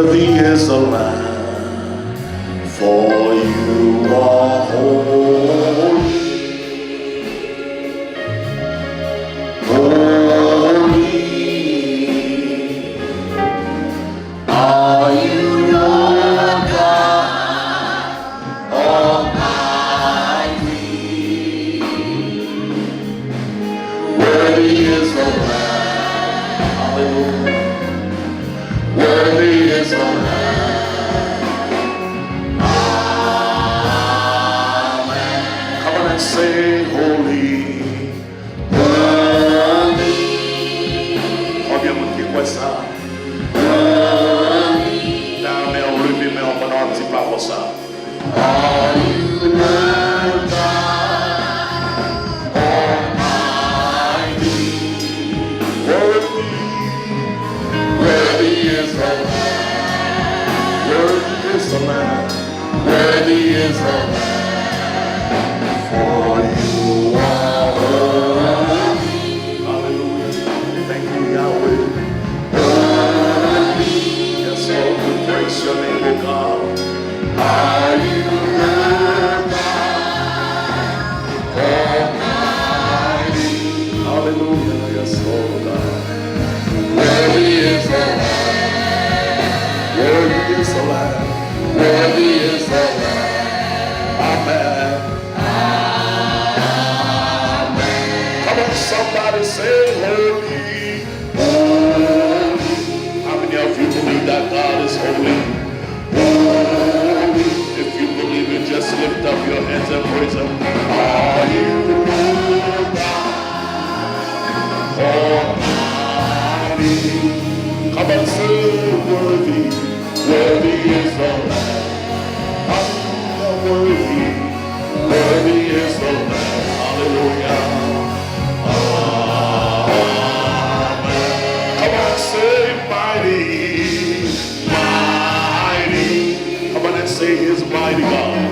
Worthy is the Lamb, for you are holy. Holy are you, Lord God Almighty. Worthy is the Lamb. Hallelujah. Worthy is the Lamb. Amen. Come on and say holy. Worthy. Abbiamo dit quoi ça? Worthy. Là, mais on levait, mais on prend un petit pas pour ça. Are you Lord God Almighty? Worthy. Worthy is the Lamb. Worthy is the Lamb. Worthy is the Lamb. For you are worthy. Hallelujah. Thank you, Yahweh. Worthy. Yes, Lord, we praise your name, O God. Are you Lord God Almighty? Hallelujah. Yes, Lord God. Worthy is the Lamb. Worthy is the Lamb. Worthy is the Lamb. Amen. Amen. Come on, somebody say holy. Holy. How many of you believe that God is holy? Holy. If you believe it, just lift up your hands and praise Him. Are you Lord God Almighty? Come on, say worthy. Worthy is the Lamb. Hallelujah, worthy. Worthy is the Lamb. Hallelujah. Amen. Come on, say mighty. Mighty. Come on and say His mighty God.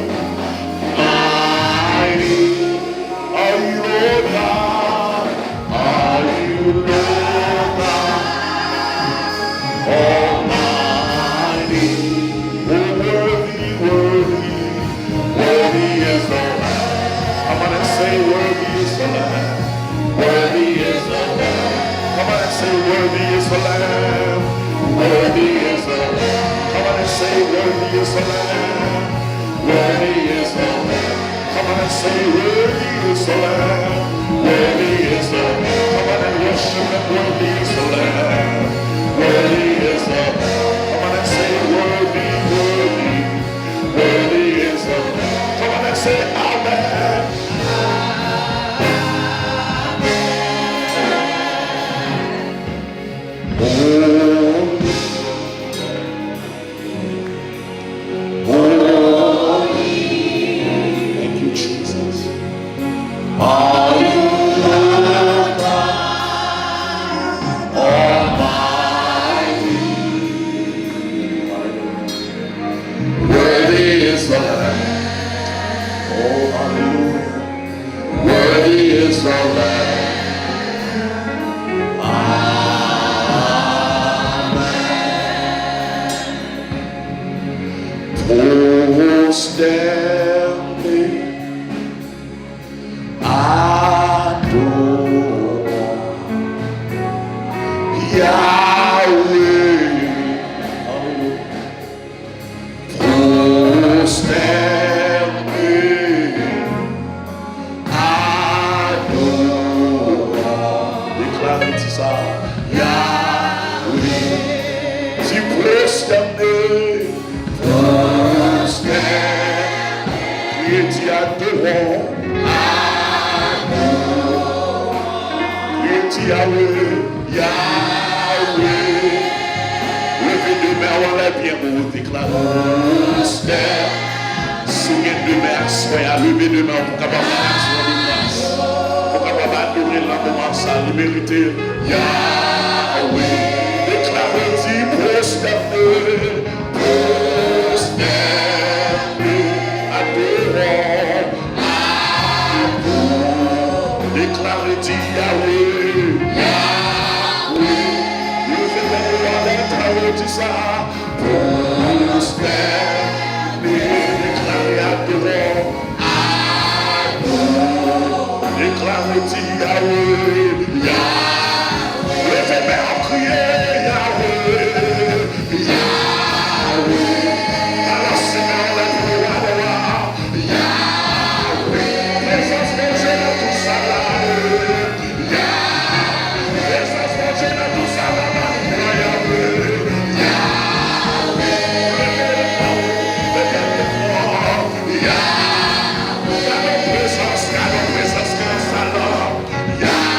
Mighty. Are you Lord God? Are you Lord God Almighty? Oh, worthy, worthy, worthy is the Lamb. Come on and say, worthy is the Lamb. Worthy is the Lamb. Come on and say, worthy is the Lamb. Worthy is the Lamb. Come on and say, worthy is the Lamb. Worthy is the Lamb. Come on and say, worthy is the Lamb. Worthy is the Lamb. Come on and worship Him. Worthy is the Lamb. Worthy is the Lamb. Come on and say, worthy, worthy, worthy is the Lamb. Come on and say, Amen. Holy. Thank you, Jesus. Are you Lord God Almighty? Worthy is the Lamb. Oh, hallelujah. Worthy is the Lamb. Oh, standing, adore Yahweh. Oh, standing, adore. Declare it to Yahweh. Si standing. Crieti adorons, crieti Yahweh, Yahweh. Levez deux mains, on l'a bien beau déclarer. Soyez deux mains, soyez levez deux mains pour capable d'action de grâce. Pour capable d'adorer la moment ça, le mériter. Yahweh, déclarez-y, prosterner. Déclarez-y Yahweh, Yahweh, nous faisons la dit ça. Pour stand, déclarer à devant. Déclarer Yahweh, Yahweh. Levez-moi en crier Yahweh, Yahweh. Alors Seigneur, lève-moi de là. Yahweh. Présence de Dieu dans tout ça là. Yahweh. Présence de Dieu dans tout ça là. Yahweh. Yahweh. Levez-moi. Yahweh. Garde présence, garde présence, garde ça là. Yahweh.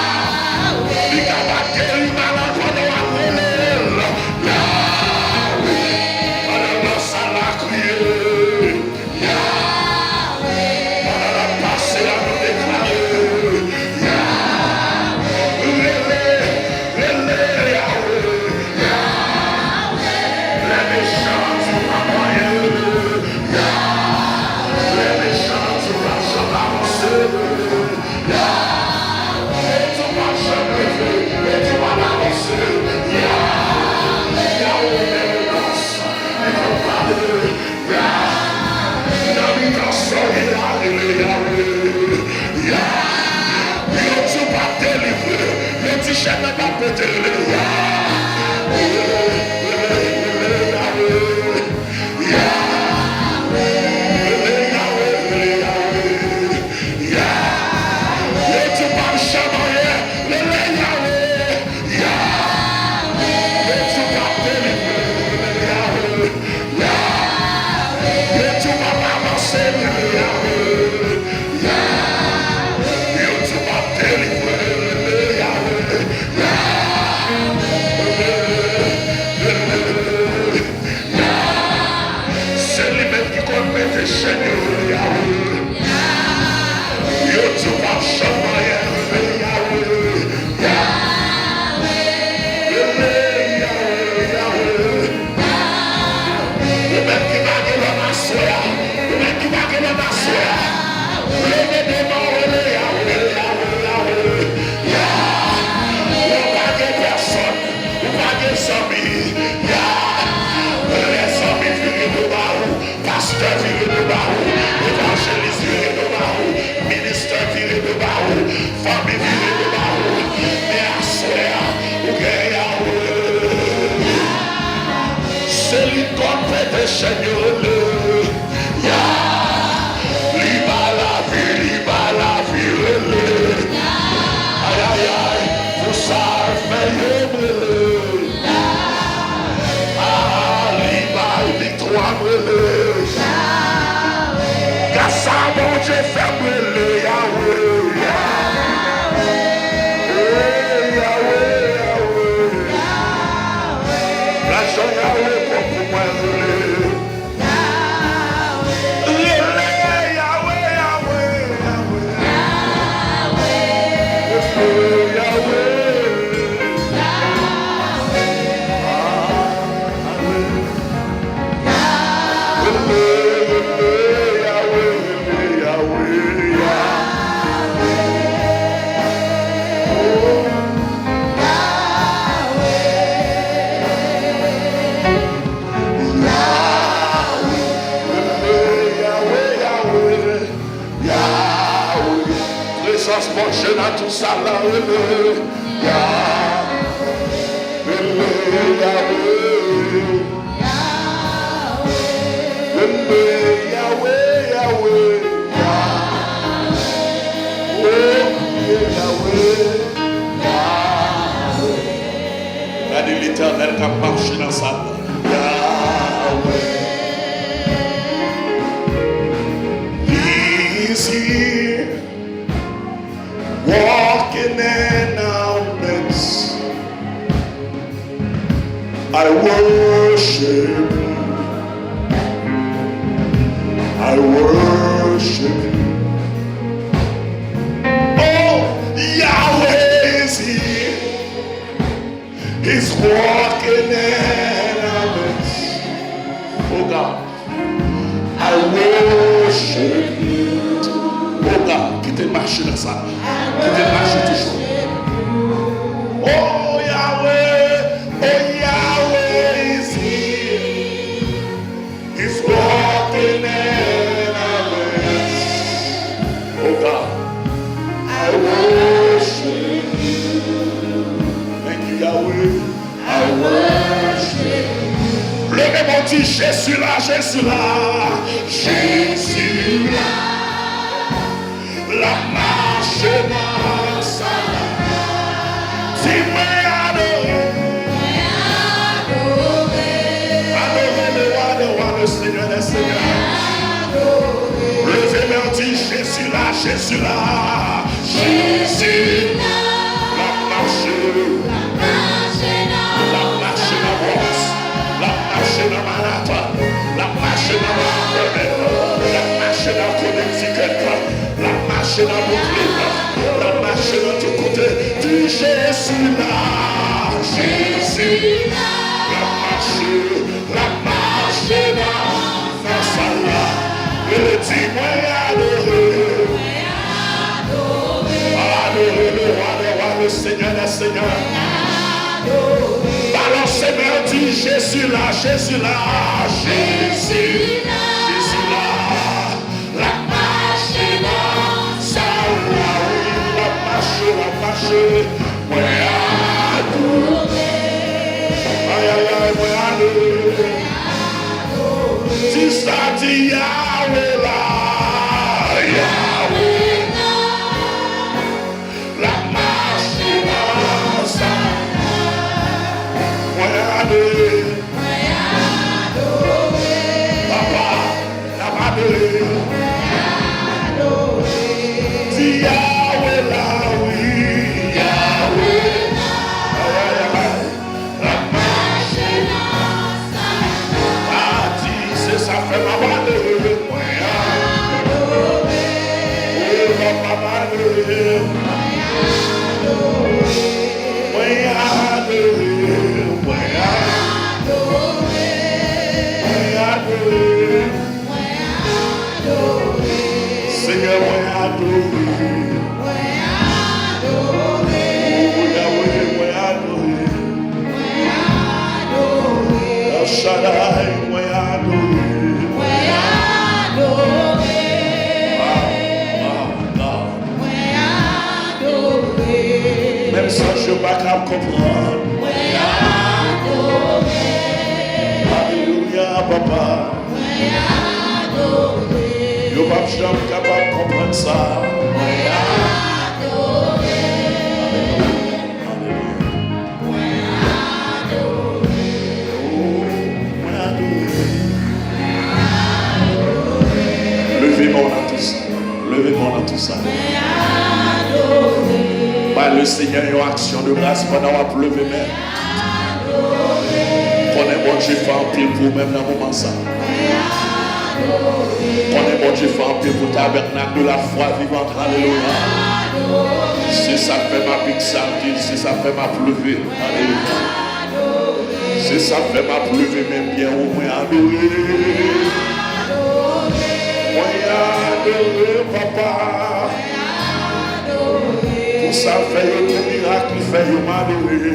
L'Éternel qui a marché dans sa main. He's here, walking in our midst. I worship you. I worship you. Oh, Yahweh is here. He's walking in our midst. Oh God, I worship you. Oh God, quittez le marché dans ça. Quittez le marché toujours. Oh Yahweh is Yahweh. I worship. Levez mon petit Jésus là, Jésus là. Jésus là. La marche dans sa. Dis-moi adorer. Adorer le roi, le Seigneur des Seigneurs. Levez mon petit Jésus là, Jésus là. Jésus là. La marche dans Rose. La marche dans Manhattan. La marche dans Montréal. La marche dans Connecticut. La marche dans Brooklyn. La marche dans tout côté. Du Jésus là. Jésus là. La marche dans sa là. Et dis-moi adorer. Adorer le roi, le Seigneur des Seigneurs. Balancez moi dis Jésus là, Jésus là, Jésus là, Jésus là. La marche dans sa là, oui, la marche, moi adorer. Aïe, aïe, aïe, moi adorer. Si ça dit Yahweh là, Yahweh là. La marche dans sa moi adorer. Papa, la adorer. Dis Yahweh là, oui, Yahweh. La marche dans sa ah, dis, c'est ça fait ma adorer. Moi adorer. Oh, papa, adorer. Seigneur, moi adorer. Yahweh, moi adorer. El Shaddai, moi adorer. Même ça, je ne peux pas comprendre. Alléluia, papa. Je ne suis pas capable de comprendre ça. Levez-moi dans tout ça. Levez-moi dans tout ça. Le Seigneur a une action de grâce pendant qu'on a levé même. Qu'on est bon Dieu fait en pile pour même dans le moment ça. Qu'on est bon Dieu fait en pile pour le tabernacle de la foi vivante. Alléluia. C'est ça fait ma big samedi, c'est ça fait ma pleuver. Alléluia. C'est ça fait ma pleuver même bien au moins adorer. Moi adorer papa. Ça fait le miracle, il fait m'adorer.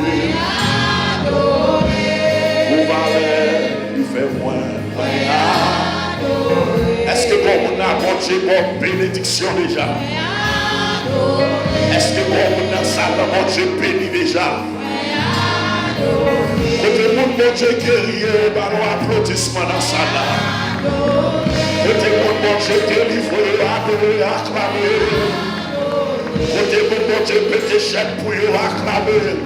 Pour valer, il fait moins. Est-ce que bon, on a mangé bonne bénédiction déjà? Est-ce que bon, on a ça, on a mangé béni déjà? Côté mon Dieu guerrier, ballon applaudissement dans ça là. Côté mon Dieu délivré, adorer, acclamer. Côté mon Dieu pété chèque pour y acclamer.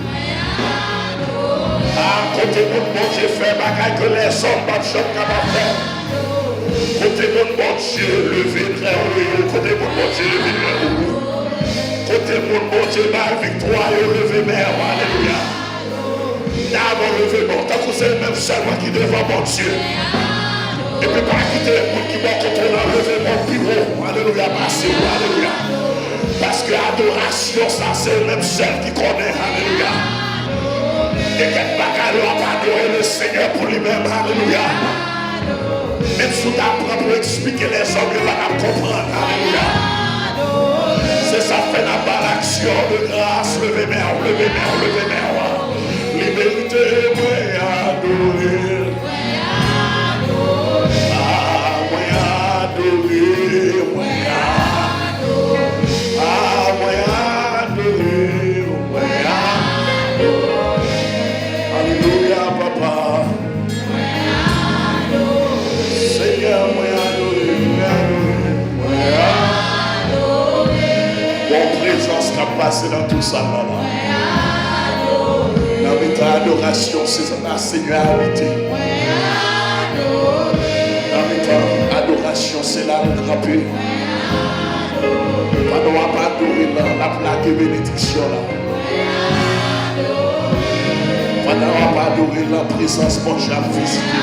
Ah, côté mon Dieu fait bagaille que les hommes pas de choc capables faire. Côté mon Dieu levé très haut. Côté mon Dieu levé très haut. Côté mon Dieu la victoire levé mer. Alléluia. D'abord levé bon. Tant que c'est le même seul qui devant mon Dieu. Et puis pas quitter les gens qui vont contrôler levé mon bureau. Alléluia. Passez. Alléluia. Parce que l'adoration, ça c'est le même seul qui connaît. Alléluia. Et quelque bagarre n'a pas adoré le Seigneur pour lui-même. Alléluia. Même si tu apprends pour expliquer les hommes, il va comprendre. Alléluia. C'est ça fait la bonne action de grâce. Levez mer. Liberté, moi adorer. Ah, moi adorer. passer dans tout ça là. Dans notre adoration, c'est la Seigneualité. Dans notre adoration, c'est la grimper. Pendant qu'on va adorer la plaque et bénédiction là. Pendant qu'on va adorer la présence de Dieu physique.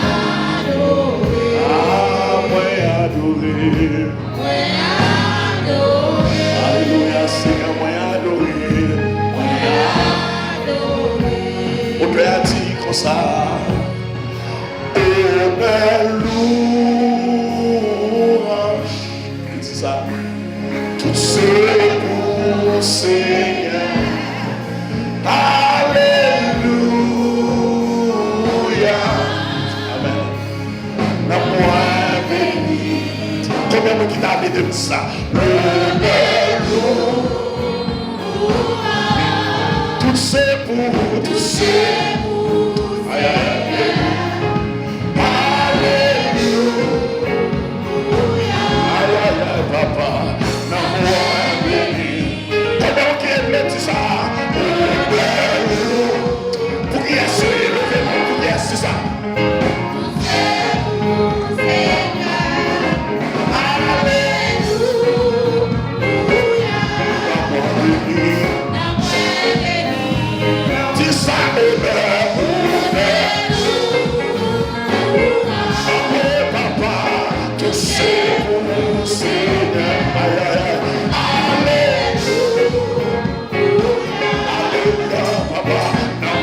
Ah, moi adorer. Alléluia, Seigneur, moi adorer. On peut dire comme ça. Belle louange. C'est ça. Tout c'est pour Seigneur. Alléluia. Amen. La moi béni. Combien de qui t'a de ça? Belle louange. Tout c'est pour, tout c'est pour. Aïe, aïe. Papa, non, béni. Comment qui est le petit ça? Pour qui est-ce que pour qui est-ce ça? Alléluia. Dis ça, papa, tout c'est pour Seigneur. Alléluia, papa, non,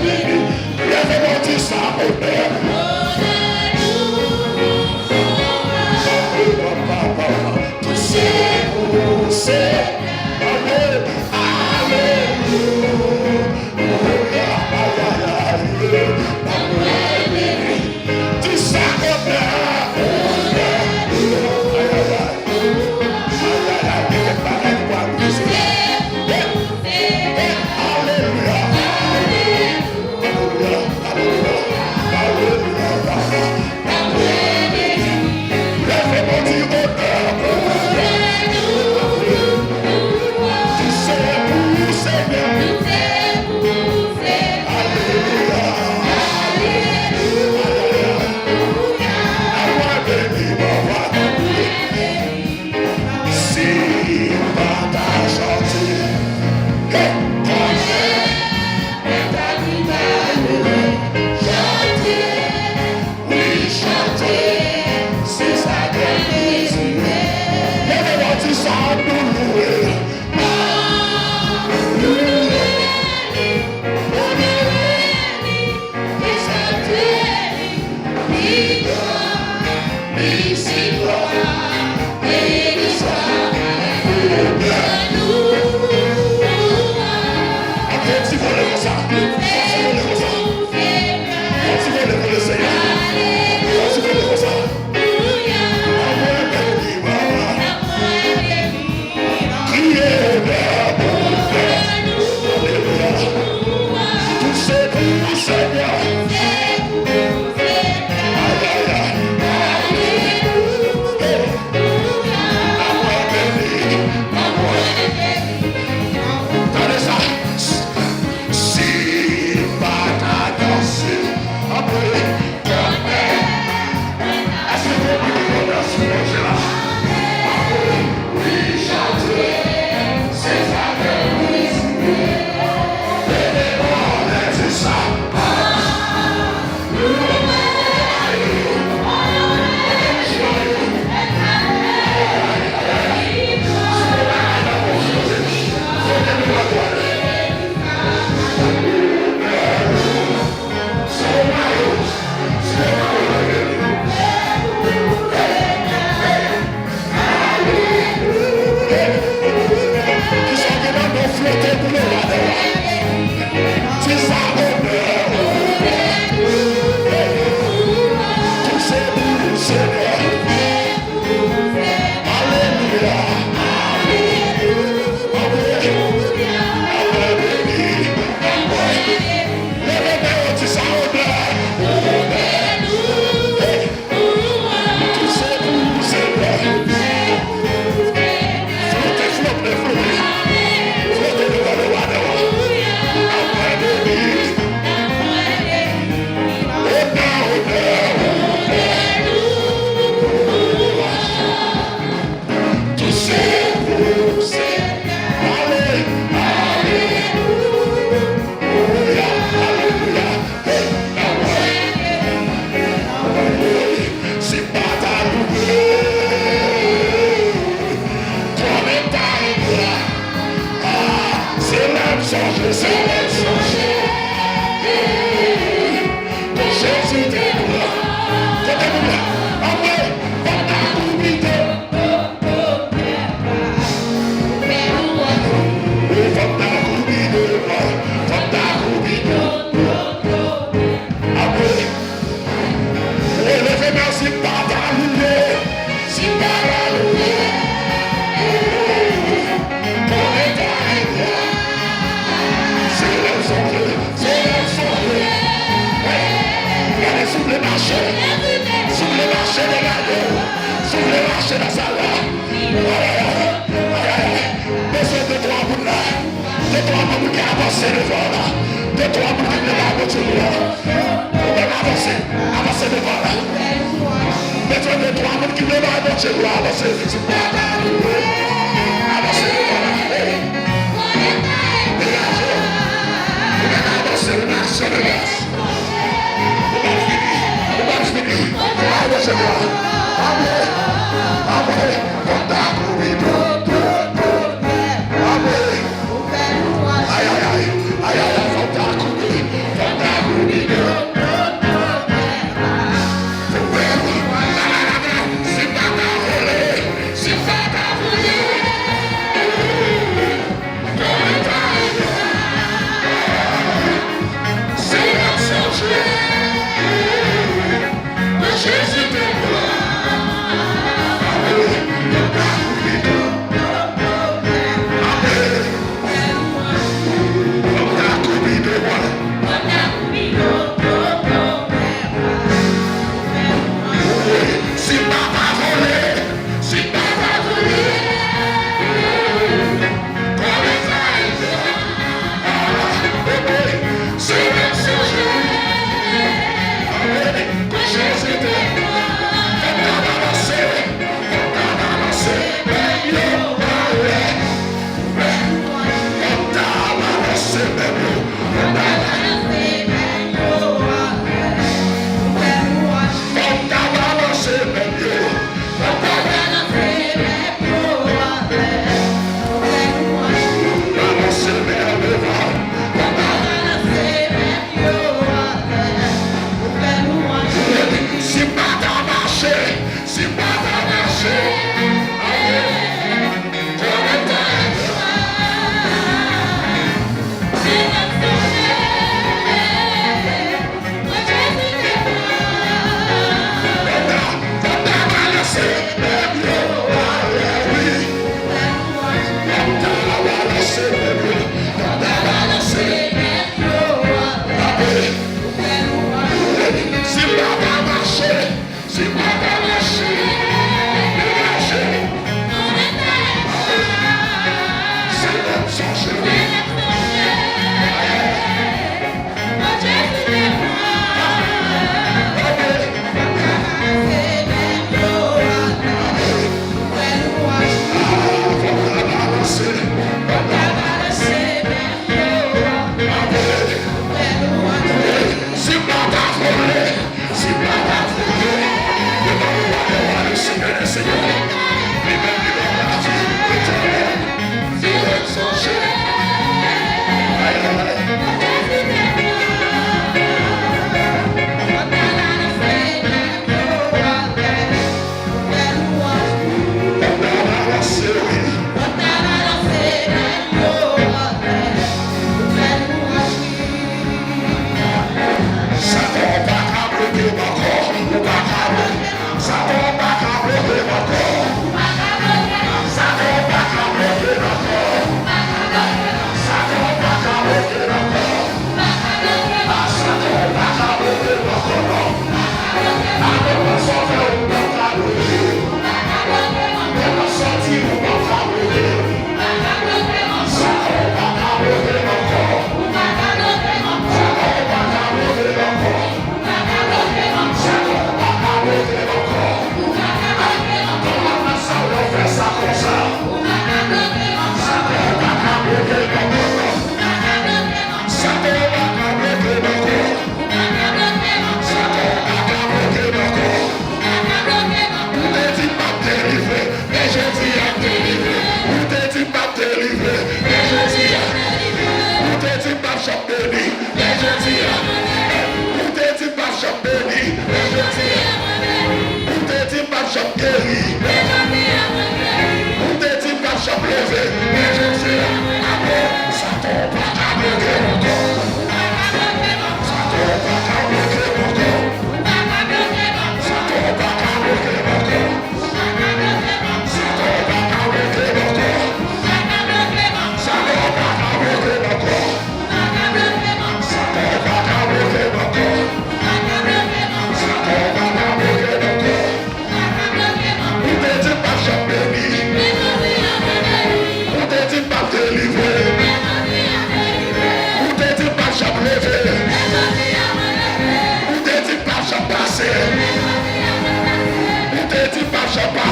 béni. Bienvenue, dis ça, papa, tout c'est pour Seigneur. Alléluia. marcher. Si vous voulez marcher, regardez. Si vous voulez marcher dans sa là. Besoin de trois bouts là. De trois bouts qui avancent devant là. De trois bouts qui ne va pas tout là. Avancez, avancez devant là. Besoin de trois bouts qui ne va pas tout là. Avancez, avancez devant là. Regardez. Avancez, marchez de grâce.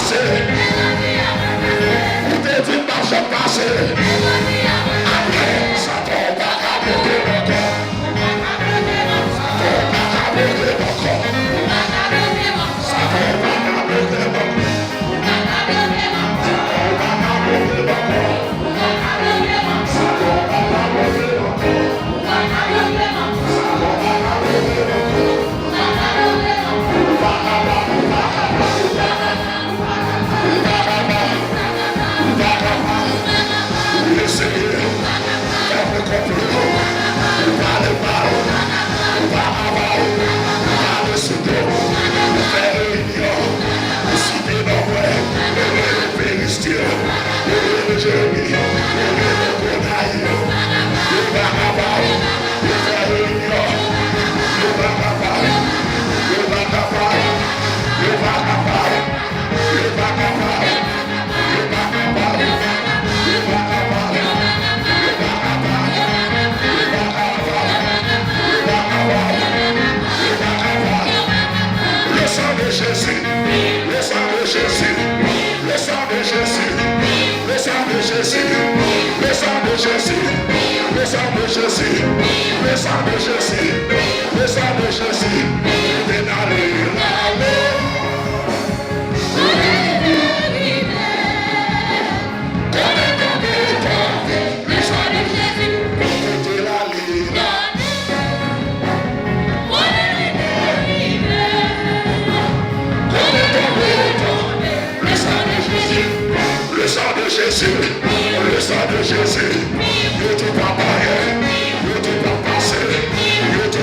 passer. Ou te dit pas je passer. Après, ça tombe à monter mon corps. Ça tombe à monter mon corps. Ça tombe à monter mon corps. Le sang de Jésus, ne te pas barrer, ne te pas passer, ne te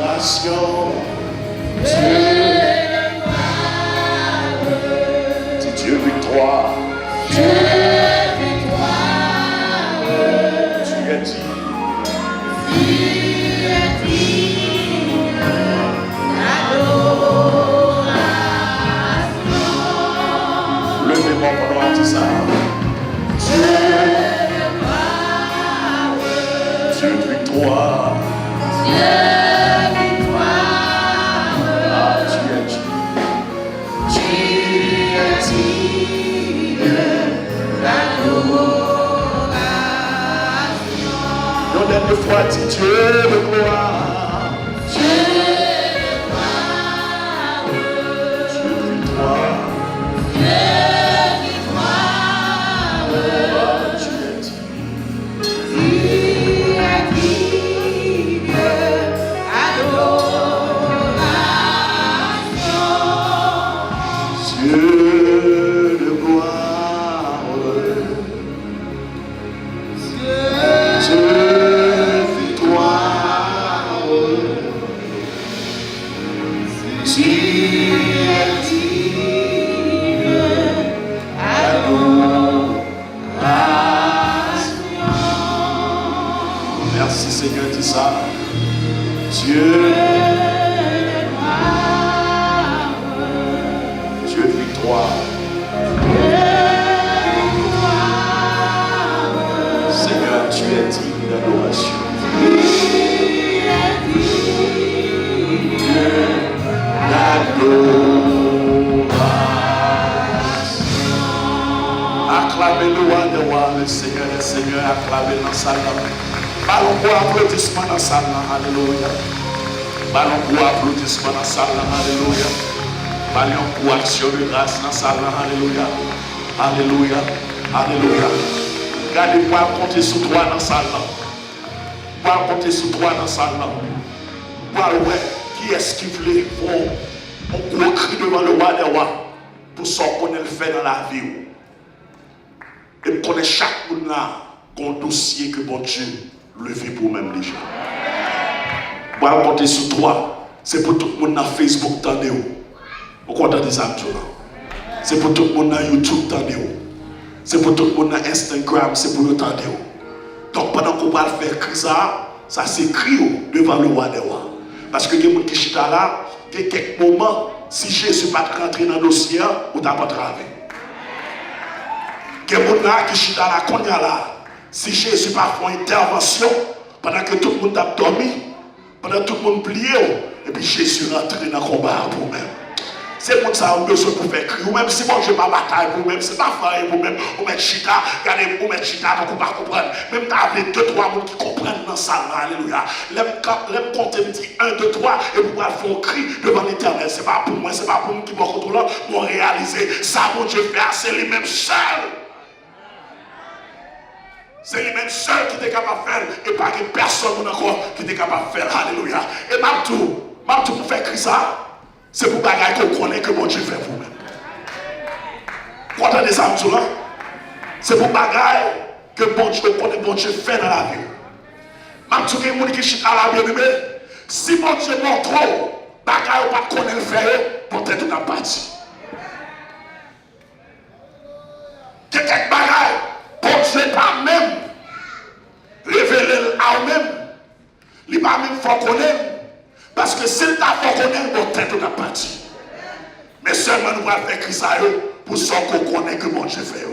l'adoration. C'est Dieu victoire. Dieu victoire. Tu es dit. Levez-moi pendant un petit ça. Dieu victoire. Ah, tu es dit. Une dernière fois, dis Dieu de gloire. Dieu victoire. Merci Seigneur, dis ça. Dieu victoire. Seigneur, tu es digne d'adoration. Acclamez le roi des rois, le Seigneur des seigneurs, acclamez dans sa langue. Ballon pour applaudissement dans sa langue, alléluia. Ballon pour applaudissement dans sa langue, alléluia. Ballon pour action de grâce dans sa langue, alléluia. Alléluia, alléluia. Regardez-moi compter sur toi dans sa langue. Moi compter sur toi dans sa langue. Moi, ouais, qui est-ce qui voulait on gros cri devant le roi des rois pour ce qu'on le fait dans la vie. Et pour connaître chaque monde là, un dossier que bon Dieu le fait pour même déjà. Moi, compter sur toi, c'est pour tout le monde dans Facebook, tendez vous. Vous comptez ça tout là. C'est pour tout le monde dans YouTube, tendez vous. C'est pour tout le monde dans Instagram, c'est pour le tendez vous. Donc pendant qu'on va faire ça, ça s'écrit devant le roi des rois. Parce que il y a des gens qui sont là, il y a quelques moments, si Jésus n'est pas rentré dans le dossier, vous n'avez pas travaillé. Il y a des gens qui sont là, si Jésus n'a pas fait une intervention, pendant que tout le monde a dormi, pendant que tout le monde plié, et puis Jésus est rentré dans le combat pour vous-même. C'est pour ça qu'on a besoin pour faire crier. Ou même si moi je n'ai pas bataille pour vous-même, c'est pas faire pour vous-même. Ou mettre chita, regardez, ou mettre chita, donc on ne peut pas comprendre. Même tu as 2-3 personnes qui comprennent dans ça, alléluia. L'aime compter, me dit 1, 2, 3, et vous pouvez faire un cri devant l'éternel. Ce n'est pas pour moi, ce n'est pas pour moi qui m'a contrôlé, m'ont réalisé. Ça, mon Dieu fait, c'est lui-même seul. C'est lui-même seul qui est capable de faire, et pas que personne encore qui est capable de faire. Alléluia. Et Mabtou pour faire crier ça. C'est pour bagaille qu'on connaît que mon Dieu fait pour vous-même. Vous entendez ça, là? C'est pour bagaille que mon Dieu connaît, mon Dieu fait dans la vie. Même si vous avez qui chute à la vie, si mon Dieu montre trop, bagaille ou pas connaître le faire, peut-être tout a parti. Quelques bagaille, bon Dieu pas même révéler à vous-même, il pas même faut connaître. Parce que s'il t'a fait connaître, mon tête est parti. Mais seulement nous allons faire Christ à eux pour ce qu'on connaît que mon Dieu fait.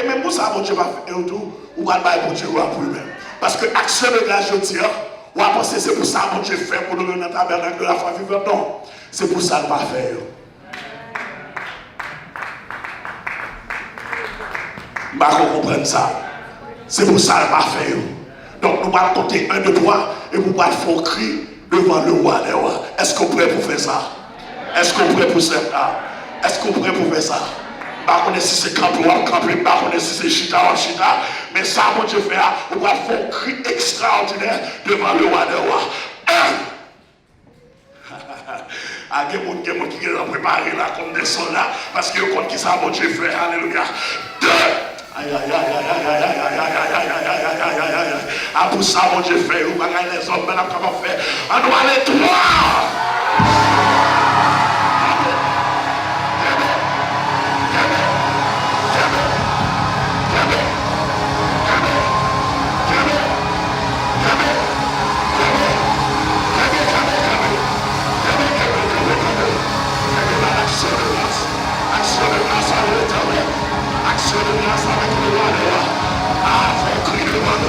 Et même pour ça, mon Dieu va faire tout, ou va le faire pour Dieu pour lui-même. Parce que l'action de grâce, je dis, ou à penser c'est pour ça que mon Dieu fait pour nous dans le tabernacle de la foi vivante. Non, c'est pour ça qu'il va faire. Je ne comprends pas ça. C'est pour ça qu'il va faire. Donc nous allons compter 1, 2, 3 et vous allez faire cri devant le roi des rois. Est-ce qu'on pourrait pour faire ça? Est-ce qu'on pourrait pour faire ça? Est-ce qu'on pourrait pour faire ça? Je ne sais pas si c'est camp ou camp, je ne sais pas si c'est chita ou chita, mais ça, mon Dieu fait, on va faire un cri extraordinaire devant le roi des rois. Il y a des gens qui ont préparé là comme des soldats, parce que vous comptez qui ça, mon Dieu fait, alléluia. 2, Aïe, aïe, aïe, aïe, aïe, aïe, aïe, aïe, aïe, aïe, aïe, aïe, aïe, aïe. Ah, pour ça, mon Dieu fait, ou bagaille les hommes, mais comment faire? On doit aller droit. Action de grâce avec le roi des rois. Ah, faut crier le roi de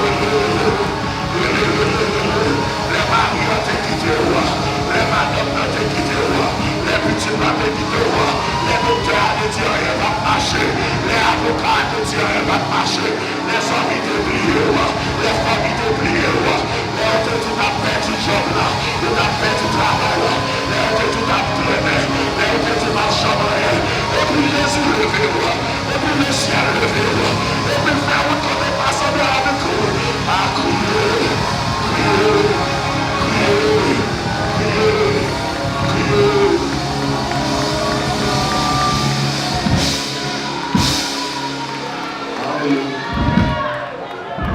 les maris ont été quittés au roi. Les madames ont été quittés au roi. Les petits ont été quittés au roi. Les docteurs ont dit rien va marcher. Les avocats ont dit rien va marcher. Les amis ont oublié au roi. Les familles ont oublié au roi. Les ont dit tout à fait du job là. Tout à fait du travail là. Les ont dit tout à fait. Les ont dit tout à chambre. Et puis Jésus levé au roi. Et puis le ciel levé au roi. Et puis faire une contemplation de la cour. À crier, crier, crier, crier, crier.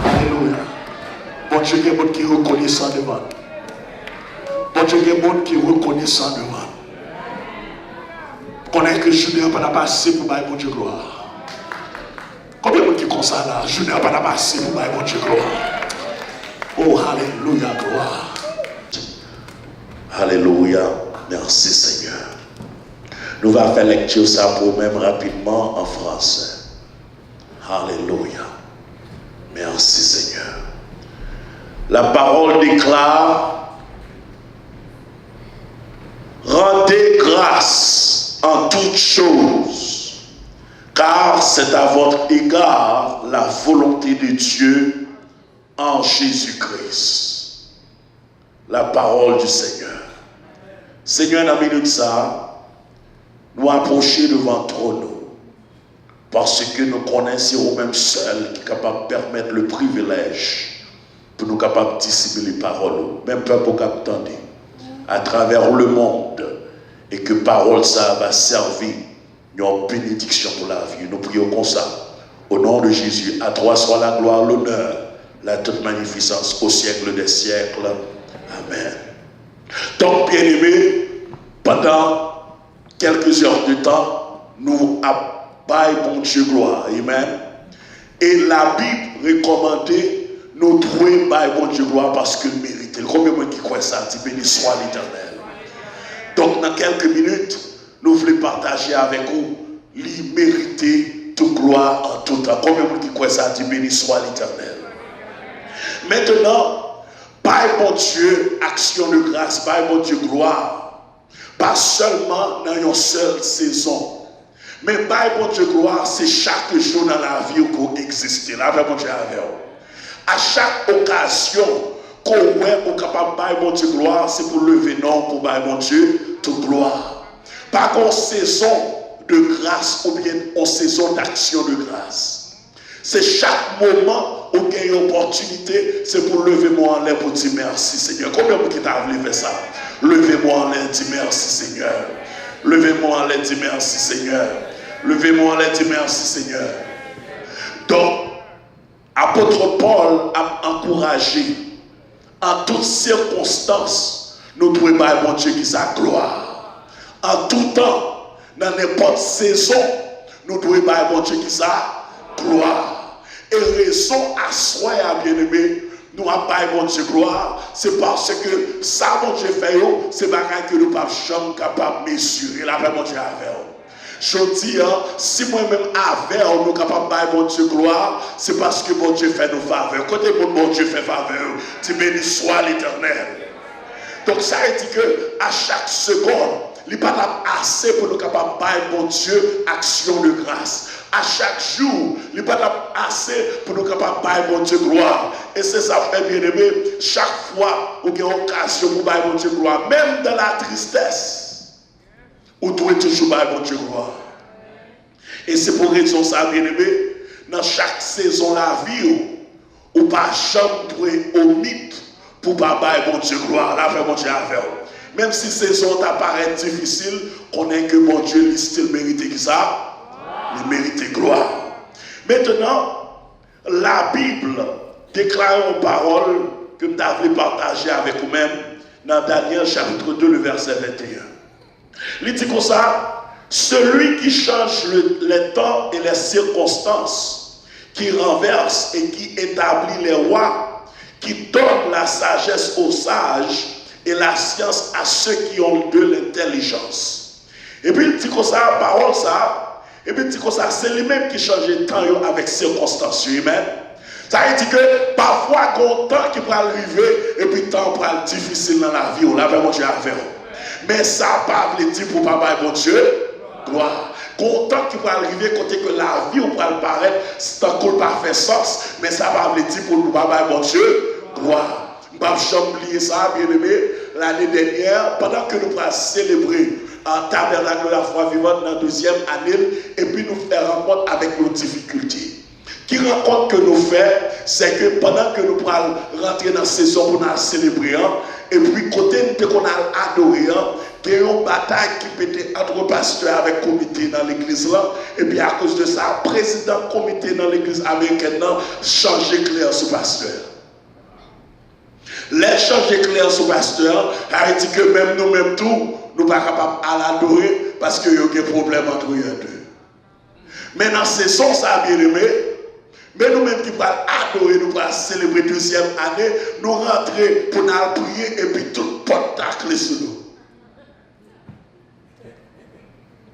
Alléluia. Bon Dieu, il y a des gens qui reconnaissent ça devant. Bon Dieu, il y a des gens qui reconnaissent ça devant. Connaît que Julien n'a pas passé pour bailler mon Dieu gloire. Combien de gens qui sont comme ça là? Julien n'a pas passé pour bailler mon Dieu gloire. Oh, alléluia, gloire. Alléluia. Merci Seigneur. Nous allons faire lecture ça pour même rapidement en français. Alléluia. Merci Seigneur. La parole déclare: rendez grâce en toutes choses, car c'est à votre égard la volonté de Dieu en Jésus-Christ. La parole du Seigneur. Seigneur, dans la minute ça, nous approcher devant trône, parce que nous connaissons même seul qui est capable de permettre le privilège pour nous capables de dissimuler les paroles, même peuple qui attend à travers le monde, et que parole ça va servir une bénédiction pour la vie. Nous prions comme ça. Au nom de Jésus, à toi soit la gloire, l'honneur, la toute magnificence au siècle des siècles. Amen. Donc, bien aimé, pendant quelques heures de temps, nous abbaillons bon Dieu gloire. Amen. Et la Bible recommandait nous trouver bon Dieu gloire parce que mérite. Combien de gens qui croient ça? Tu bénis soit l'Éternel. Donc, dans quelques minutes, nous voulons partager avec vous l'immérité toute gloire en tout temps. Combien de gens qui croient ça? Tu bénis soit l'Éternel. Maintenant, par mon Dieu, action de grâce, par mon Dieu, gloire, pas seulement dans une seule saison, mais par mon Dieu, gloire, c'est chaque jour dans la vie qu'on existe. Là, mon Dieu, à chaque occasion qu'on est capable de mon Dieu, gloire, c'est pour lever non, pour mon Dieu, toute gloire. Pas qu'en saison de grâce ou bien en saison d'action de grâce. C'est chaque moment où il y a une opportunité, c'est pour lever moi en l'air pour dire merci Seigneur. Combien de gens t'a voulu faire ça? Levez-moi en l'air, dis merci Seigneur. Levez-moi en l'air, dis merci Seigneur. Levez-moi en l'air, dis merci Seigneur. Donc, apôtre Paul a encouragé en toutes circonstances, nous devons faire mon Dieu qui sa gloire. En tout temps, dans n'importe saison, nous devons faire mon Dieu qui sa gloire. Et raison à soi, bien aimé, nous avons pas mon Dieu gloire, c'est parce que ça, mon Dieu fait, c'est pas que nous ne sommes jamais capables de mesurer la vraie mon Dieu avec. Je dis, si moi-même avec nous sommes capables de mon Dieu gloire, c'est parce que mon Dieu fait nos faveurs. Côté mon Dieu fait faveur, tu bénis soit l'Éternel. Donc ça veut dire que à chaque seconde, il n'y a pas assez pour nous capables de mon Dieu action de grâce. À chaque jour, il n'y a pas assez pour nous capables de mon Dieu gloire. Et c'est ça, frère bien-aimé, chaque fois où il y a une occasion pour mon Dieu gloire, même dans la tristesse, vous devez toujours mon Dieu gloire. Et c'est pour raison ça, bien-aimé, dans chaque saison de la vie, ou pas jamais omite pour pas mon Dieu gloire, la vraie mon Dieu avec. Même si saison t'apparaît difficile, on est que mon Dieu, il mérite qui ça? Il mérite gloire. Maintenant, la Bible déclare une parole que nous avons partager avec vous-même dans Daniel chapitre 2, le verset 21. Il dit comme ça, celui qui change les temps et les circonstances, qui renverse et qui établit les rois, qui donne la sagesse aux sages et la science à ceux qui ont de l'intelligence. Et puis il dit comme ça, parole ça, et puis il dit comme ça, c'est lui-même qui change le temps avec circonstances humaines. Ça veut dire que parfois, il y a un temps qui peut arriver et puis le temps peut être difficile dans la vie. On l'a vraiment Dieu à faire. Mais ça pas veut dire pour papa et bon Dieu, gloire. Il y a un temps qui peut arriver côté que la vie peut paraître, c'est encore pas fait sens, mais ça pas veut dire pour nous papa et bon Dieu, gloire. Je ne vais pas oublier ça, bien aimé, l'année dernière, pendant que nous allons célébrer en tabernacle de la foi vivante dans la 12e année, et puis nous faire rencontre avec nos difficultés. Qui rencontre que nous faisons, c'est que pendant que nous allons rentrer dans la saison pour nous célébrer, et puis côté nous qu'on a adoré, il y a une bataille qui était entre pasteurs avec comité dans l'église là, et puis à cause de ça, le président comité dans l'église américaine a changé clair sur pasteur. Les changer clair sur pasteur, a dit que même nous-mêmes tout, nous ne sommes pas capables à l'adorer parce qu'il y a des problèmes entre eux deux. Mais dans ces saison, ça a bien aimé. Mais nous-mêmes qui parlons adorer, nous parlons célébrer 2e année, nous rentrons pour nous prier et puis tout porte à clé sur nous.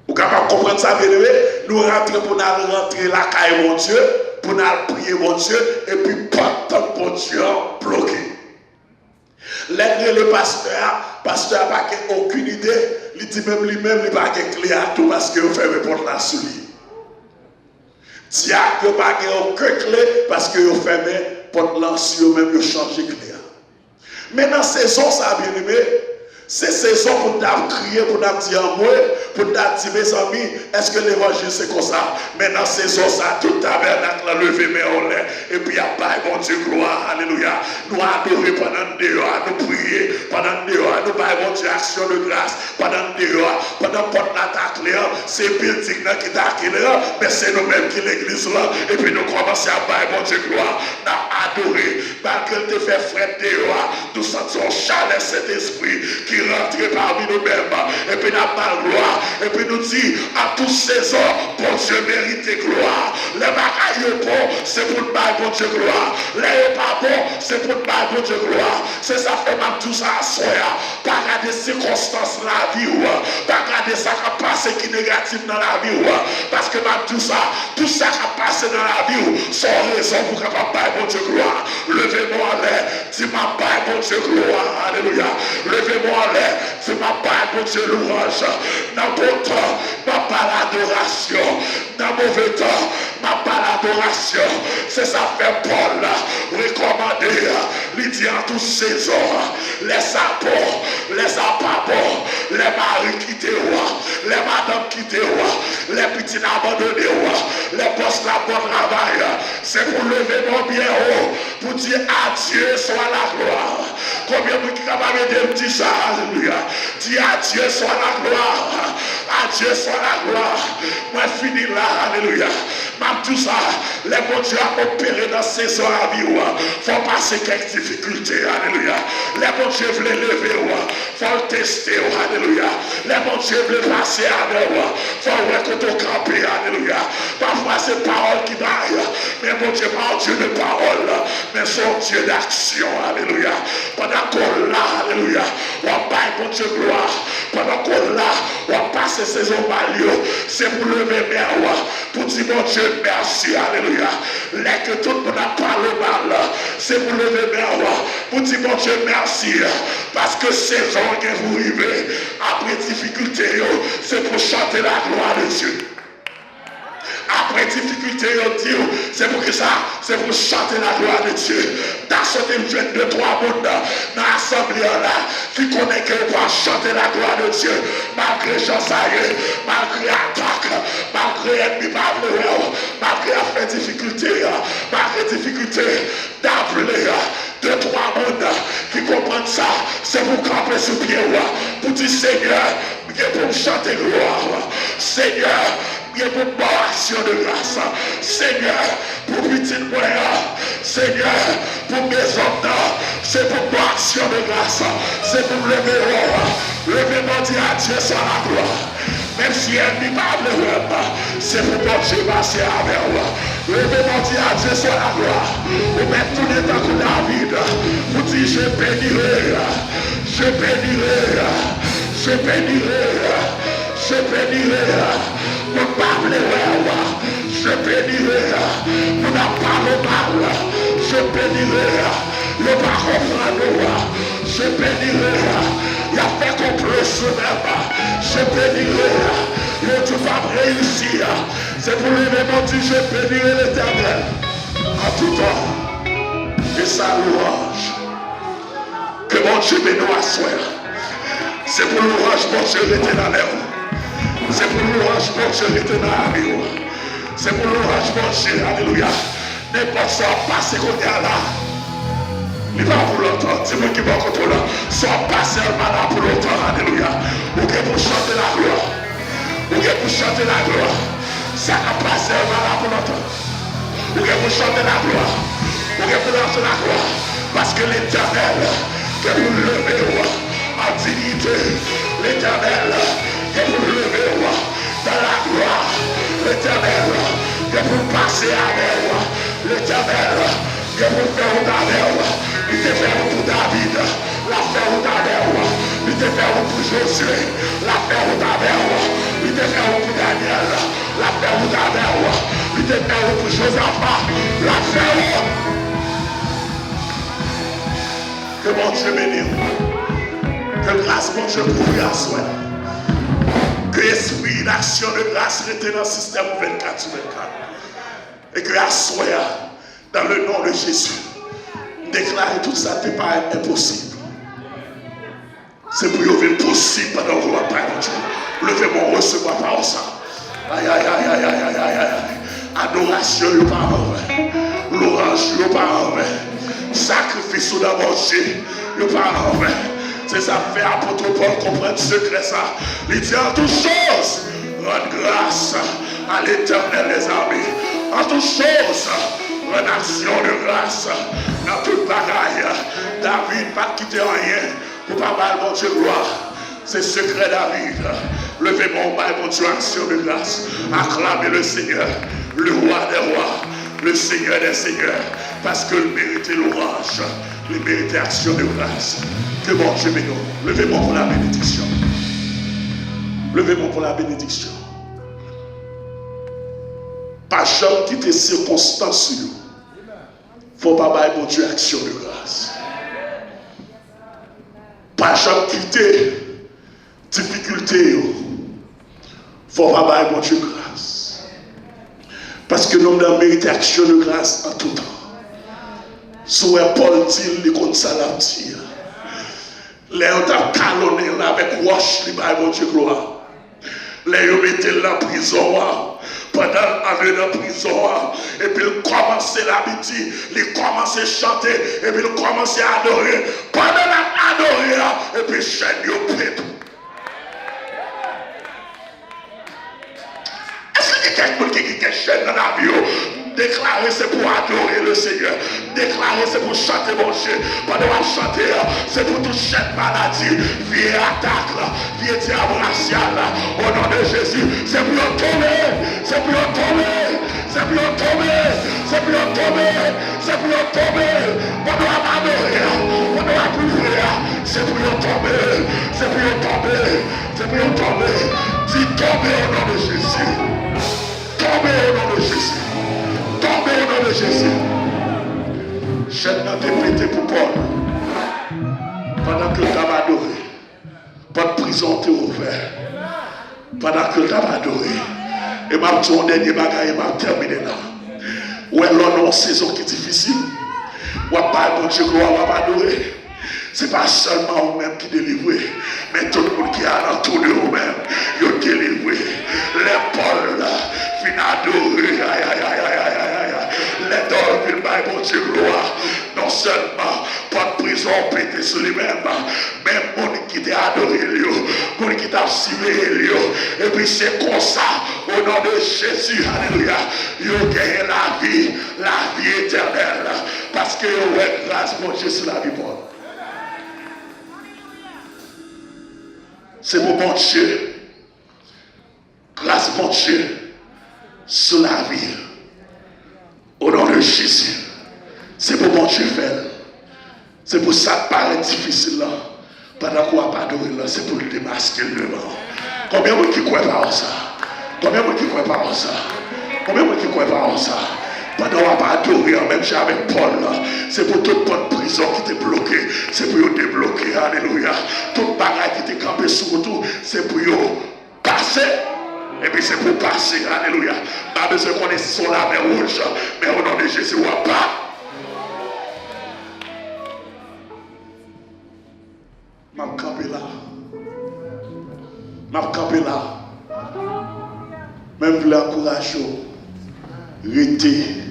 Vous pouvez comprendre ça, bien aimé? Nous rentrons pour nous rentrer la caille, mon Dieu, pour nous prier, mon Dieu, et puis porte mon Dieu bloqué. Le pasteur n'a pas aucune idée, il dit même lui-même, il n'a pas clé à tout parce qu'il fait mes portes là sur lui. Diacre n'a pas aucune clé parce qu'il fait mes portes là sur lui-même, il change de clé. Mais dans cette saison, ça a bien aimé. C'est saison pour nous crier, pour nous dire moi, pour nous dire mes amis, est-ce que l'évangile c'est comme ça? Mais dans cette saison, ça, tout tabernacle a levé mes oreilles, et puis il y a pas bon Dieu, gloire, alléluia. Nous adorer pendant 2 heures, nous prier pendant 2 heures, nous bailler bon Dieu action de grâce pendant 2 heures, pendant porte l'attaque là, c'est building là qui t'a là, mais c'est nous-mêmes qui l'église là, et puis nous commençons à bailler bon Dieu, gloire, nous adorer, malgré te fait frère 2 heures, nous sentons chaleur cet esprit qui rentre parmi nous-mêmes, et puis nous avons gloire, et puis nous dit à tous ces hommes, bon Dieu mérite gloire. Les bagailles bon, c'est pour le bail, bon Dieu gloire. Les pas bon, c'est pour le bail, bon Dieu gloire. C'est ça fait même tout ça à soi. Pas regarder circonstances dans la vie, pas regarder ça qui passe qui est négatif dans la vie, parce que même tout ça qui passe dans la vie, sans raison pour capable bail, bon Dieu gloire. Levez-moi en l'air, dis-moi bail, bon Dieu gloire. Alléluia. Levez-moi en l'air, dis-moi bail, bon Dieu louange. Dans bon temps, ma pas l'adoration. Dans mauvais temps, ma pas l'adoration. C'est ça fait Paul recommander. Il dit en toutes saisons, les apôts, les apapos, les maris qui te roi, les madames qui te roi, les petits abandonnés roi, les postes là pour travail. C'est pour lever mon bien haut, pour dire adieu soit la gloire. Combien de qui capables de dire ça, alléluia. Dis adieu soit la gloire. Adieu soit la gloire. Moi fini là, alléluia. Même tout ça, les bons dieux ont opéré dans ces saison à vie. Faut passer quelques difficultés, alléluia. Les bons dieux veulent lever, faut tester, alléluia. Les bons dieux veulent passer avec, faut récolter au camper, alléluia. Parfois c'est parole qui baille, mais mon Dieu, pas Dieu de parole, mais son Dieu d'action, alléluia. Pendant qu'on l'a, alléluia, on baille mon Dieu gloire. Pendant qu'on l'a, on passe ces saison value, c'est pour lever mes rois, pour dire mon Dieu merci, alléluia. Les que tout le monde a parlé mal, c'est pour lever mes rois, pour dire mon Dieu merci, parce que saison que vous vivez, après difficulté, c'est pour chanter la gloire de Dieu. Après difficulté, c'est pour que ça, c'est pour chanter la gloire de Dieu. Dans ce jeune de 3 mondes, dans l'assemblée là, qui connaît que vous va chanter la gloire de Dieu, malgré Jean-Saïe, malgré attaque, malgré ennemi, malgré affaire difficulté, malgré difficulté, d'appeler 2-3 mondes qui comprennent ça, c'est pour camper sur pied, pour dire Seigneur, pour me chanter gloire, Seigneur, il y a pour bonne action de grâce. Seigneur, pour petit moyen, Seigneur, pour mes hommes, c'est pour bonne action de grâce. C'est pour lever mon Dieu à Dieu sans la gloire. Même si elle n'est pas le c'est pour mon Dieu passer avec moi. Levez mon Dieu à Dieu sans la gloire. Ou même tout le temps que David, vous dites je bénirai, je bénirai, je bénirai, je bénirai. Vous parlez je bénirai. Vous n'avez pas le mal, je bénirai. Le pas comprendre, je bénirai. Il a fait qu'on peut se même. Je bénirai. Le Dieu va réussir. C'est pour lever mon Dieu, je bénirai l'Éternel. En tout temps. Et sa louange. Que mon Dieu bénisse à soi. C'est pour louange, mon Dieu, l'éternel. C'est pour louange, mon Dieu, l'éternel. C'est pour louange, mon Dieu, alléluia. N'importe ça passe qu'on y a là. Il va pour longtemps, c'est moi qui va contre là. Soit pas seulement là pour longtemps, alléluia. Ou que pour chanter la gloire. Ou que pour chanter la gloire. Ça n'a pas seulement là pour longtemps. Ou que pour chanter la gloire. Ou que pour lancer la gloire. Parce que l'Éternel, que vous levez en dignité, l'Éternel, que vous levez dans la gloire, l'Éternel, que vous passez avec moi, l'Éternel, que vous faites avec moi. Il te fait pour David, la fait avec moi. Il te fait pour Josué, la fait avec moi. Il te fait pour Daniel, la fait avec moi. Il te fait pour Josaphat, la fait. Que mon Dieu bénisse. Que grâce mon Dieu couvre à soi. Que l'esprit d'action de grâce reste dans le système 24/24. Et que à soi, dans le nom de Jésus, déclarer tout ça n'est pas impossible. C'est pour vous possible pendant que vous n'avez pas Dieu. Levez-moi, recevoir par ça. Aïe, aïe, aïe, aïe, aïe, aïe, aïe. Adoration, le parole. L'orange, le parole. Sacrifice ou d'amanger, le parole. C'est ça fait apôtre Paul comprendre secret ça. Il dit en toutes choses, rendre grâce à l'Éternel les amis. En toutes choses, rendre action de grâce dans toute bagaille. David pas quitter rien pour pas mal mon Dieu gloire. C'est secret David. Levez mon Dieu action de grâce. Acclamez le Seigneur, le roi des rois, le Seigneur des seigneurs. Parce que le mérite l'orage, le mérite action de grâce. Que mon Dieu bénisse. Levez-moi pour la bénédiction. Levez-moi pour la bénédiction. Pas jamais quitter circonstances sur nous. Faut pas bailler mon Dieu action de grâce. Pas jamais quitter difficulté. Faut pas bailler mon Dieu grâce. Parce que nous avons mérité action de grâce en tout temps. Soit Paul dit, il est comme ça la tire. Les gens ont calonné avec roche, mon Dieu gloire. Les gens mettaient la prison. Pendant qu'il dans la prison, et puis il commençait l'habitude, il commençait à chanter, et puis il commençait à adorer. Pendant qu'il adorait, et puis chaîne au pétou. Est-ce qu'il y a quelqu'un qui a chaîne dans la vie? Déclarer c'est pour adorer le Seigneur. Déclarer c'est pour chanter mon Dieu. Pendant qu'on chante, c'est pour toute cette maladie. Viens attaque, viens diable racial. Au nom de Jésus, c'est pour tomber. C'est pour tomber. C'est pour tomber. C'est pour tomber. C'est pour tomber. Pendant qu'on adorer, pendant qu'on couvrir, c'est pour tomber. C'est pour tomber. C'est pour tomber. Dis tomber au nom de Jésus. Tomber au nom de Jésus. Tombez au nom de Jésus. Chaîne n'a été pété pour Paul. Pendant que le tabac adoré. Pas de prison t'est ouvert. Pendant que le tabac adoré. Et ma dit mon dernier bagage, m'a terminé là. Ou alors dans une saison qui est difficile. Ou pas bon Dieu gloire, ou pas adorer. C'est pas seulement vous-même qui délivrez, mais tout le monde qui a autour de vous-même, vous délivrez. Les Paul fin adorer. Aïe, aïe, aïe, aïe, aïe, aïe. Les dolphins, bon Dieu, gloire. Non seulement, pas de prison pété sur lui-même, même monde qui t'a adoré, monde qui t'a t'a ciblé, et puis c'est comme ça, au nom de Jésus, alléluia, vous gagnez la vie éternelle, parce que vous êtes grâce pour Dieu sur la vie bonne. C'est pour mon Dieu, grâce mon Dieu, sur la vie, au nom de Jésus. C'est pour mon Dieu faire. C'est pour ça que paraît difficile là. Pendant qu'on va pas adorer là, c'est pour le démasquer le devant. Combien de gens qui croient pas en ça? Combien de gens qui croient pas en ça? Combien de gens qui croient pas en ça? Pendant qu'on va pas adorer, même si avec Paul là, c'est pour toute bonne prison qui était bloquée, c'est pour débloquer, alléluia. Toute bagaille qui était campée sur tout, c'est pour passer. Et puis c'est pour passer, alléluia. Pas besoin qu'on ait sur la mer rouge, mais au nom de Jésus, on va pas. M'a campé là. Même pour l'encourager, rester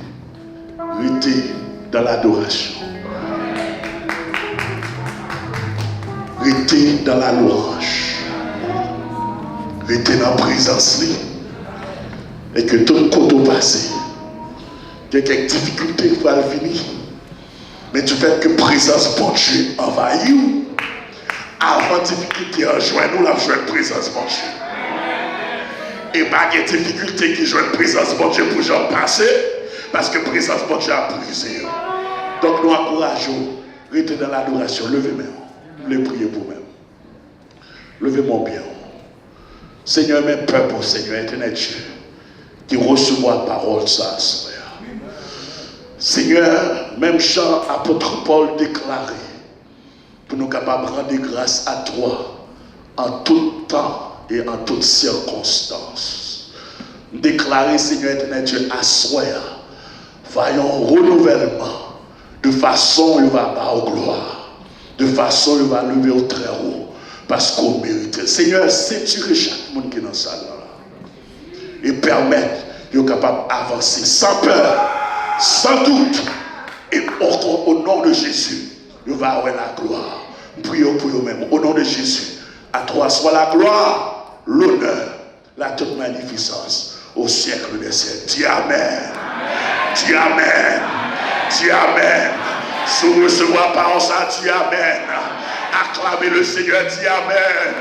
dans l'adoration. Rester dans la louange. Rester dans la présence. Et que tout le côté passé, il y a quelques difficultés qui vont venir. Mais tu fais que présence pour Dieu envahit. Avant difficulté, rejoins-nous la joie de présence mon Dieu. Et pas de difficulté qui joue de présence mon Dieu pour j'en passer, parce que présence mon Dieu a brisé. Donc nous encourageons, restez dans l'adoration, levez-moi, les priez pour moi. Levez-moi bien. Seigneur, mes peuples, Seigneur, éternel Dieu, qui recevoir la parole ça, Seigneur. Seigneur, même Jean, apôtre Paul déclaré, pour nous capables de rendre grâce à toi en tout temps et en toutes circonstances. Déclarer, Seigneur éternel Dieu, à soi, voyons renouvellement, de façon il va avoir gloire, de façon il va lever au très haut, parce qu'on mérite. Seigneur, ceinturer chaque monde qui est dans cette salle et permettre de capable d'avancer sans peur, sans doute, et au nom de Jésus. Nous va avoir la gloire. Prions pour nous-mêmes. Au nom de Jésus, à toi soit la gloire, l'honneur, la toute magnificence au siècle des siècles. Dis Amen. Dis Amen. Dis Amen. Si vous recevez la parole, ça dit Amen. Acclamez le Seigneur, dis Amen.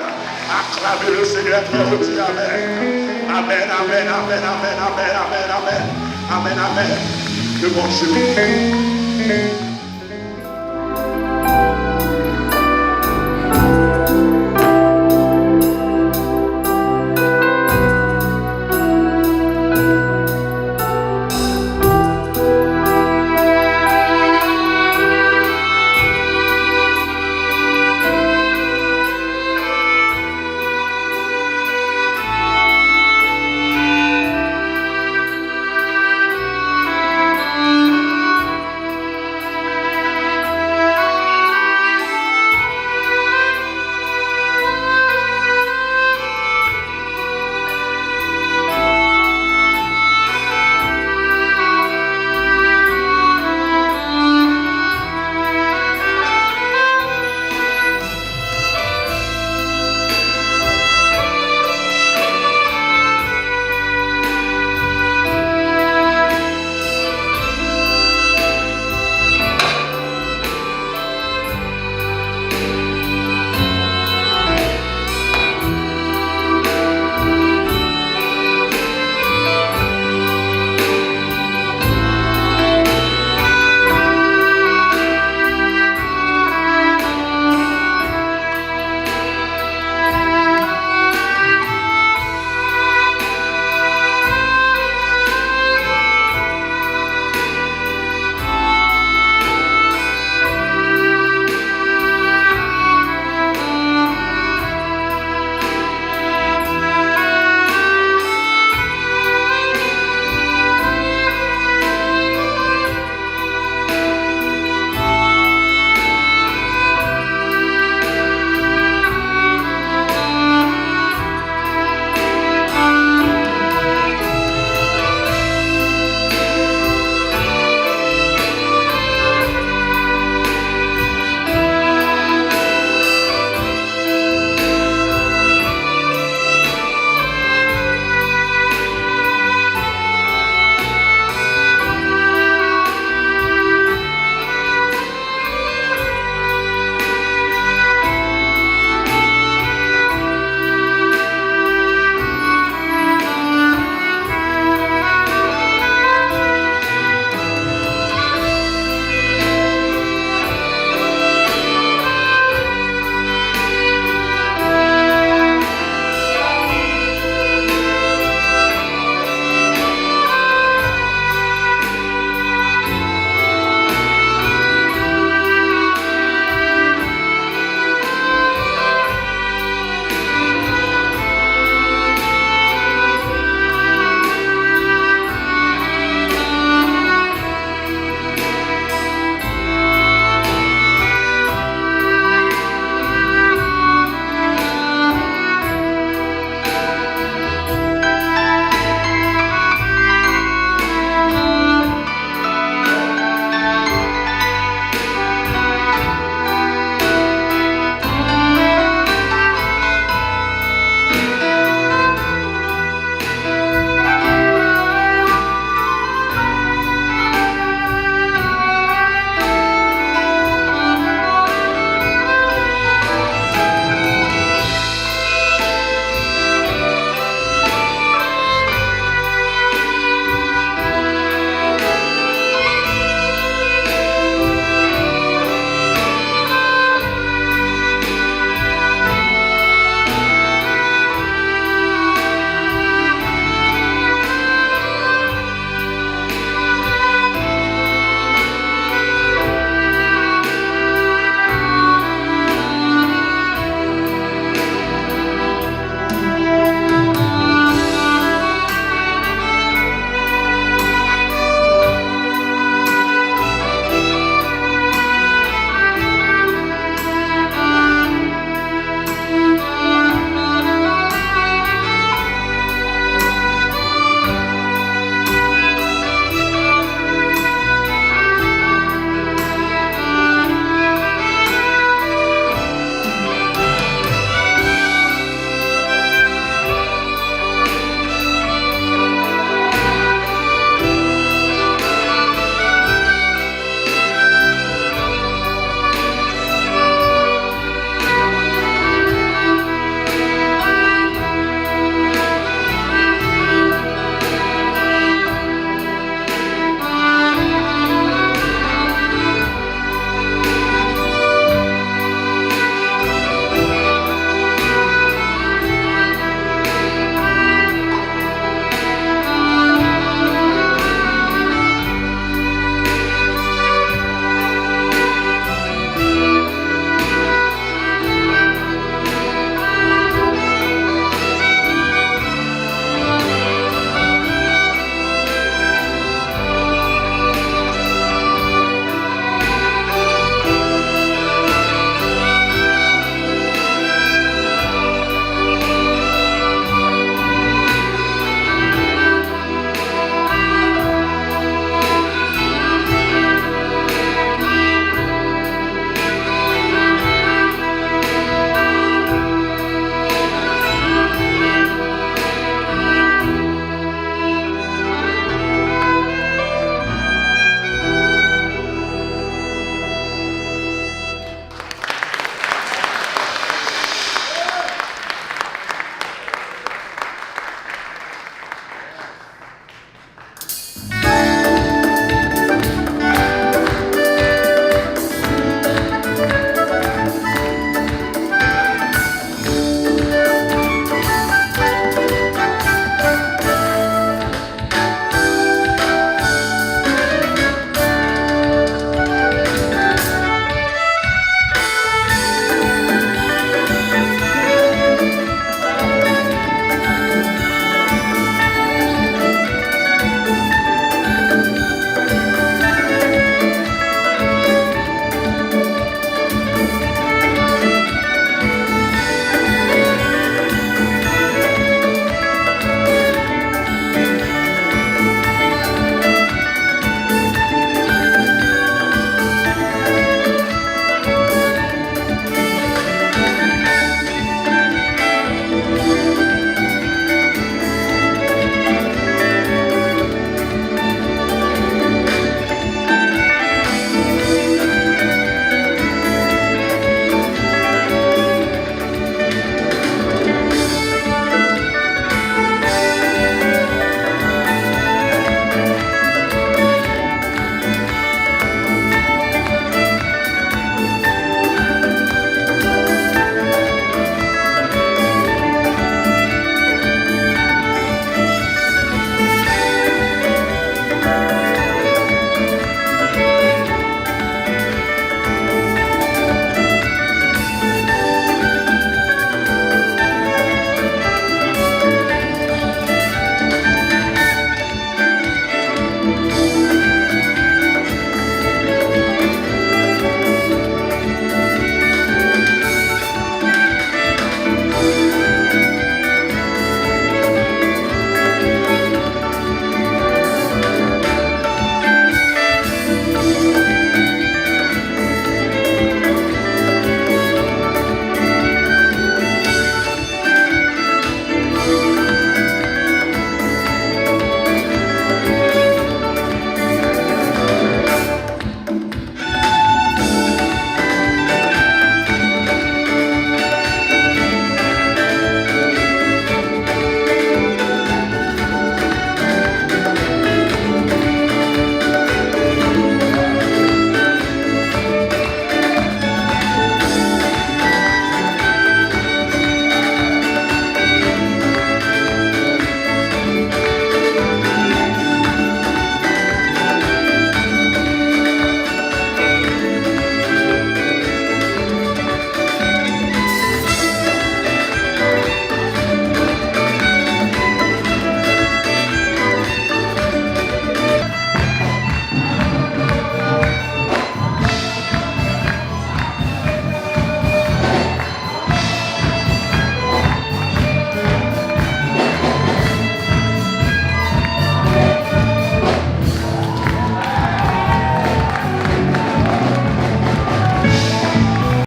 Acclamez le Seigneur, dis Amen. Amen, amen, amen, amen, amen, amen, amen, amen, amen. Que bon Dieu.